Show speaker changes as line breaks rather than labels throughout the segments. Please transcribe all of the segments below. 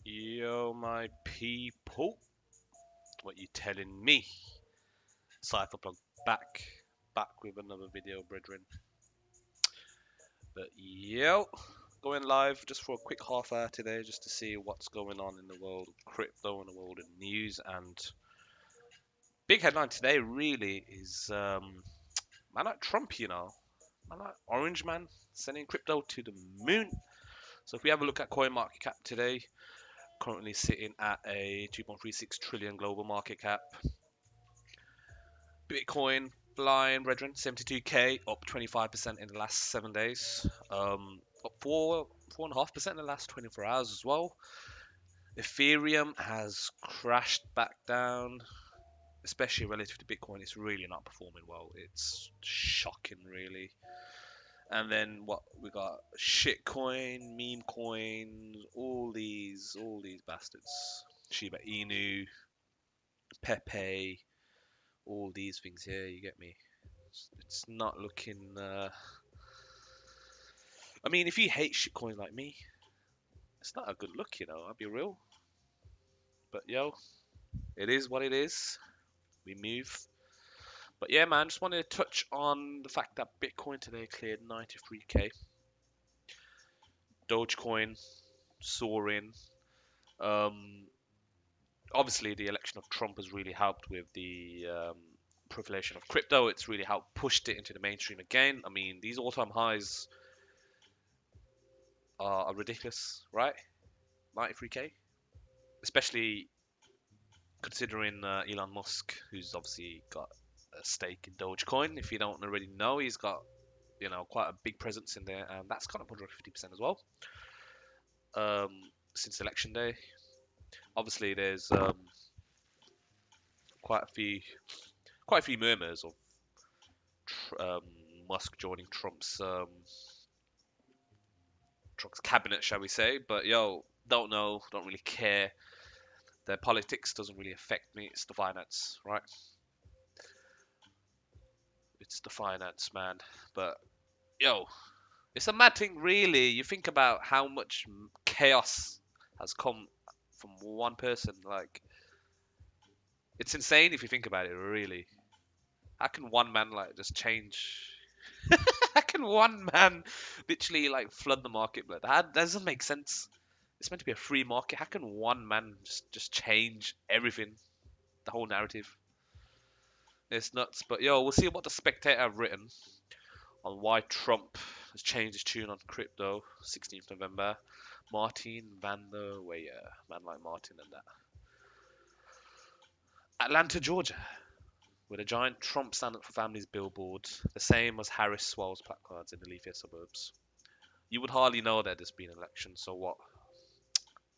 Yo, my people, what you telling me? Cypherplug back with another video, brethren. But yo, going live just for a quick half hour today, just to see what's going on in the world of crypto and the world of news. And big headline today really is man like Trump, man like Orange Man sending crypto to the moon. So if we have a look at CoinMarketCap today, currently sitting at a 2.36 trillion global market cap. Bitcoin flying, brethren, 72k, up 25% in the last 7 days. Up 4.5% in the last 24 hours as well. Ethereum has crashed back down, especially relative to Bitcoin. It's really not performing well. It's shocking, really. And then what we got? Shitcoin, meme coins, all these bastards. Shiba Inu, Pepe, all these things here. You get me? It's not looking. I mean, if you hate shitcoins like me, it's not a good look, I'll be real. But yo, it is what it is. We move. But yeah, man, just wanted to touch on the fact that Bitcoin today cleared 93k. Dogecoin soaring. Um, Obviously, the election of Trump has really helped with the proliferation of crypto. It's really helped pushed it into the mainstream again. I mean, these all-time highs are ridiculous, right? 93k, especially considering Elon Musk, who's obviously got a stake in Dogecoin. If you don't already know, he's got quite a big presence in there, and that's gone up 150% as well since election day. Obviously, there's quite a few murmurs of um, Musk joining Trump's cabinet, shall we say? But yo, don't know, don't really care. Their politics doesn't really affect me. It's the finance, right? It's the finance, man. But yo, it's a mad thing, really. You think about how much chaos has come from one person. Like, it's insane if you think about it, really. How can one man like just change? How can one man literally like flood the market? But that doesn't make sense. It's meant to be a free market. How can one man just change everything, the whole narrative? It's nuts. But yo, we'll see what the Spectator have written on why Trump has changed his tune on crypto. 16th November. Martin van der Weyer, man like Martin and that. Atlanta, Georgia, with a giant Trump stand up for families billboard, the same as Harris Swell's placards in the leafier suburbs. You would hardly know that there's been an election, so what?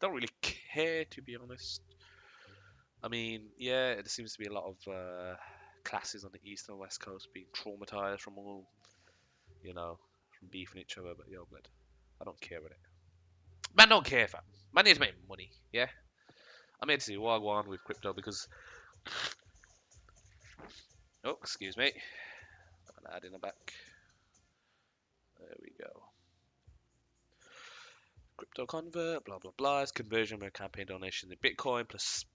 Don't really care, to be honest. I mean, yeah, there seems to be a lot of classes on the east and west coast being traumatized from all, you know, from beefing each other. But yo, blood, I don't care with it. Man, don't care, fam. Man need to make money. Yeah, I'm here to see what I want with crypto because, oh, excuse me, I'll add in the back. There we go. Crypto convert, blah blah blah. It's conversion of campaign donations in Bitcoin plus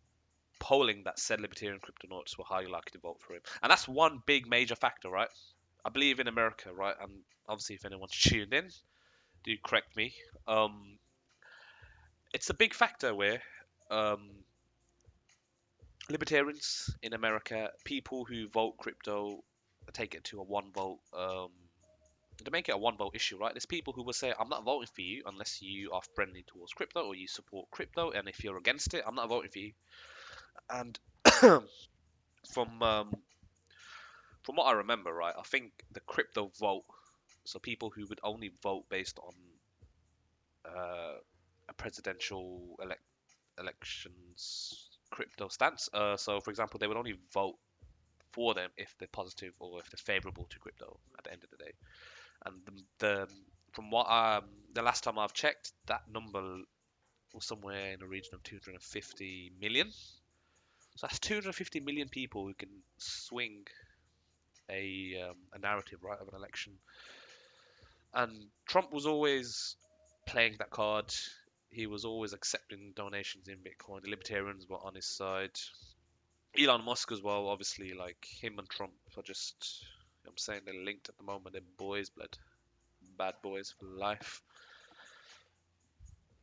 polling that said libertarian cryptonauts were highly likely to vote for him. And that's one big major factor, right? I believe in America, right? And obviously, if anyone's tuned in, do correct me. It's a big factor where um, libertarians in America, people who vote crypto, take it to a one vote. They make it a one vote issue, right? There's people who will say, "I'm not voting for you unless you are friendly towards crypto or you support crypto, and if you're against it, I'm not voting for you." And from from what I remember, right, I think the crypto vote, so people who would only vote based on a presidential elections crypto stance. So, for example, they would only vote for them if they're positive or if they're favorable to crypto at the end of the day. And the from what the last time I've checked, that number was somewhere in the region of 250 million. So that's 250 million people who can swing a narrative right of an election. And Trump was always playing that card. He was always accepting donations in Bitcoin. The libertarians were on his side. Elon Musk as well, obviously, like him and Trump are just, I'm saying they're linked at the moment. They're boys, blood, bad boys for life.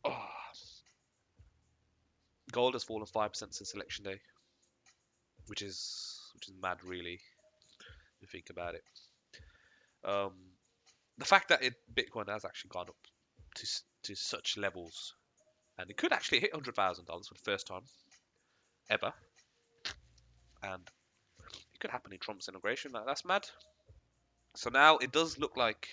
Oh, gold has fallen 5% since election day, which is mad, really, if you think about it. Um, the fact that Bitcoin has actually gone up to such levels, and it could actually hit $100,000 for the first time ever, and it could happen in Trump's inauguration. That's mad. So now it does look like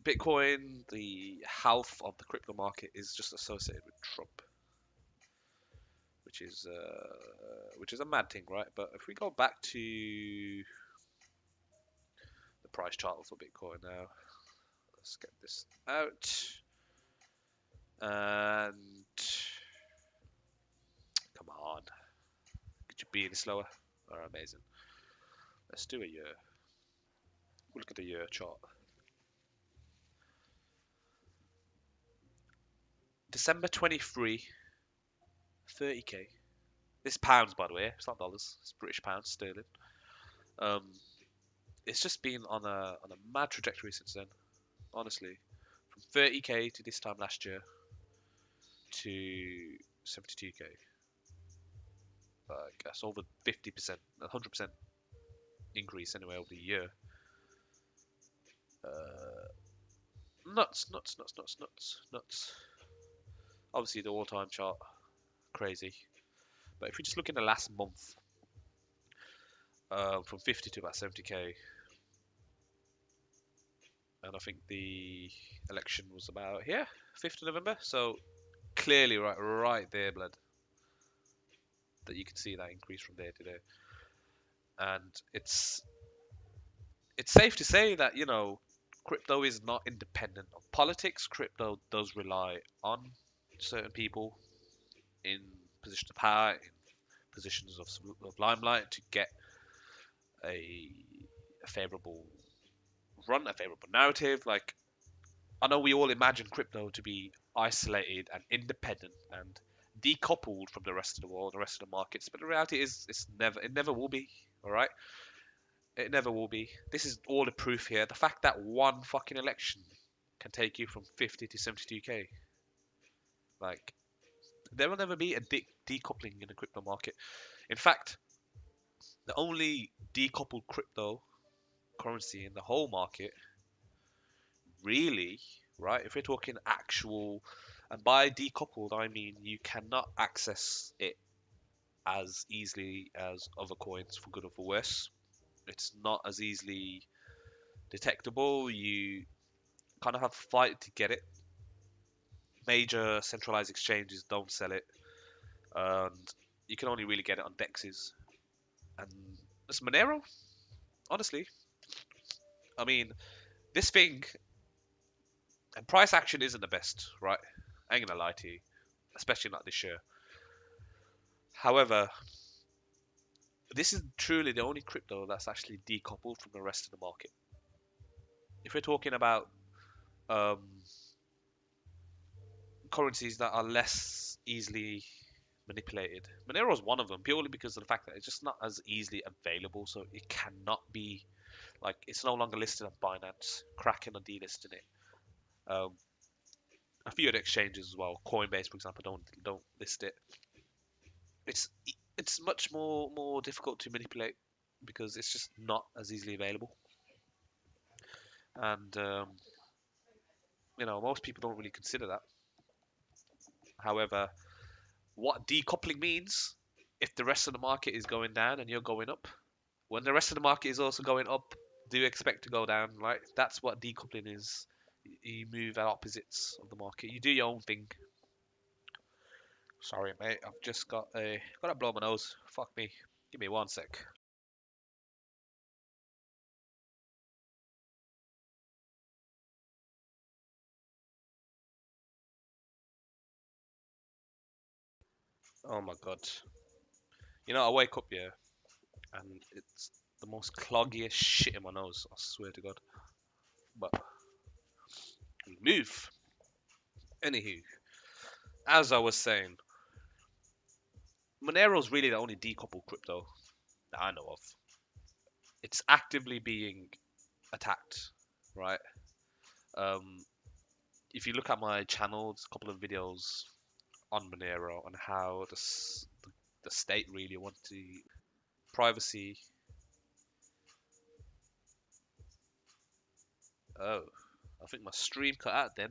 Bitcoin, the health of the crypto market, is just associated with Trump, which is a mad thing, right? But if we go back to the price chart for Bitcoin now, let's get this out. And come on, could you be any slower? Oh, amazing. Let's do a year. We'll look at the year chart. December 23, 30k. This pounds, by the way. It's not dollars. It's British pounds, sterling. Um, it's just been on a mad trajectory since then. Honestly, from 30k to this time last year to 72k. That's over 50%, 100% increase anyway over the year. Uh, nuts, nuts, nuts, nuts, nuts, nuts. Obviously, the all-time chart, crazy. But if we just look in the last month, from 50 to about 70k, and I think the election was about here, 5th of November. So clearly, right there, blood, that you can see that increase from there to there, and it's safe to say that crypto is not independent of politics. Crypto does rely on certain people in positions of power, in positions of limelight to get a, a favorable run, a favorable narrative. Like, I know we all imagine crypto to be isolated and independent and decoupled from the rest of the world, the rest of the markets, but the reality is it never will be. All right, it never will be. This is all the proof here. The fact that one fucking election can take you from 50 to 72k. Like, there will never be a decoupling in the crypto market. In fact, the only decoupled crypto currency in the whole market, really, right? If we're talking actual, and by decoupled, I mean you cannot access it as easily as other coins, for good or for worse. It's not as easily detectable. You kind of have to fight to get it. Major centralized exchanges don't sell it, and You can only really get it on Dexes. And this Monero, honestly, I mean, this thing, and price action isn't the best, right? I ain't gonna lie to you, especially not this year. However, this is truly the only crypto that's actually decoupled from the rest of the market. If we're talking about um, currencies that are less easily manipulated, Monero is one of them purely because of the fact that it's just not as easily available. So it cannot be like it's no longer listed on Binance. Kraken are delisting it. Um, a few other exchanges as well. Coinbase, for example, don't list it. It's it's much more difficult to manipulate because it's just not as easily available. And most people don't really consider that. However, what decoupling means, if the rest of the market is going down and you're going up, when the rest of the market is also going up, do you expect to go down, right? That's what decoupling is. You move at opposites of the market. You do your own thing. Sorry, mate. I've just got to blow my nose. Fuck me. Give me one sec. Oh my god. I wake up here and it's the most cloggiest shit in my nose. I swear to God. But we move. Anywho, as I was saying, Monero's really the only decoupled crypto that I know of. It's actively being attacked, right? Um, if you look at my channel, there's a couple of videos on Monero and how the state really want to privacy. Oh, I think my stream cut out then.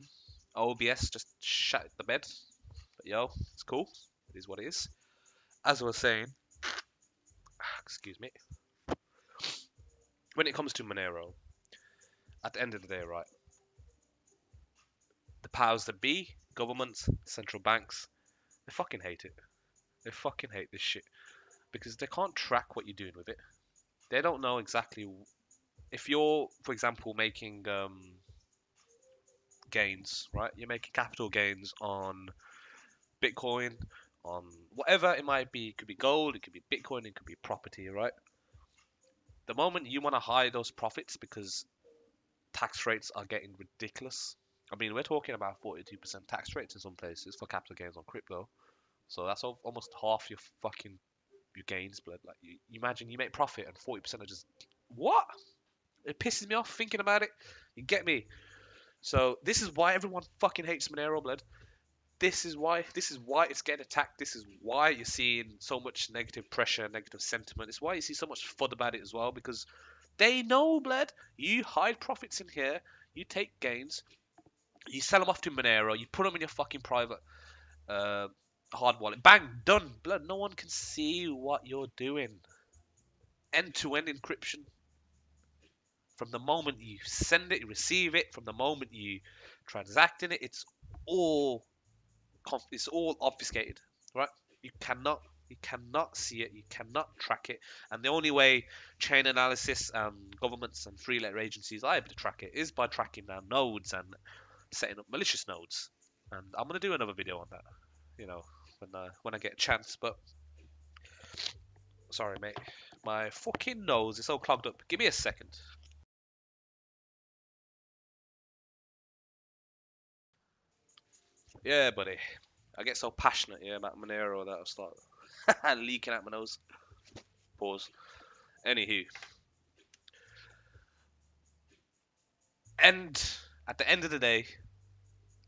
OBS just shut the bed. But yo, it's cool. It is what it is. As I was saying, excuse me. When it comes to Monero, at the end of the day, right, the powers that be, governments, central banks, they fucking hate it. They fucking hate this shit because they can't track what you're doing with it. They don't know exactly if you're, for example, making gains, right? You're making capital gains on Bitcoin, on whatever it might be. It could be gold, it could be Bitcoin, it could be property, right? The moment you want to hide those profits because tax rates are getting ridiculous. I mean, we're talking about 42% tax rates in some places for capital gains on crypto. So that's almost half your gains, blood. Like you imagine you make profit and 40% are just what? It pisses me off thinking about it. You get me? So this is why everyone fucking hates Monero, blood. This is why. This is why it's getting attacked. This is why you're seeing so much negative pressure, negative sentiment. It's why you see so much FUD about it as well because they know, blood. You hide profits in here. You take gains. You sell them off to Monero. You put them in your fucking private uh, hard wallet. Bang, done, blood. No one can see what you're doing. End-to-end encryption. From the moment you send it, you receive it. From the moment you transact in it, it's all obfuscated, right? You cannot you cannot see it, you cannot track it, and the only way chain analysis and governments and three letter agencies are able to track it is by tracking down nodes and setting up malicious nodes. And I'm gonna do another video on that, when I get a chance. But sorry, mate, my fucking nose is so clogged up. Give me a second. Yeah, buddy. I get so passionate, about Monero that I'll start leaking out my nose. Pause. Anywho, and at the end of the day,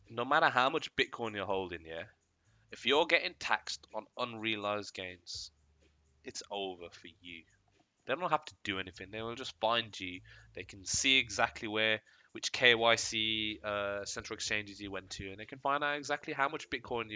no matter how much Bitcoin you're holding, if you're getting taxed on unrealized gains, it's over for you. They don't have to do anything. They will just find you. They can see exactly which KYC central exchanges you went to, and they can find out exactly how much Bitcoin you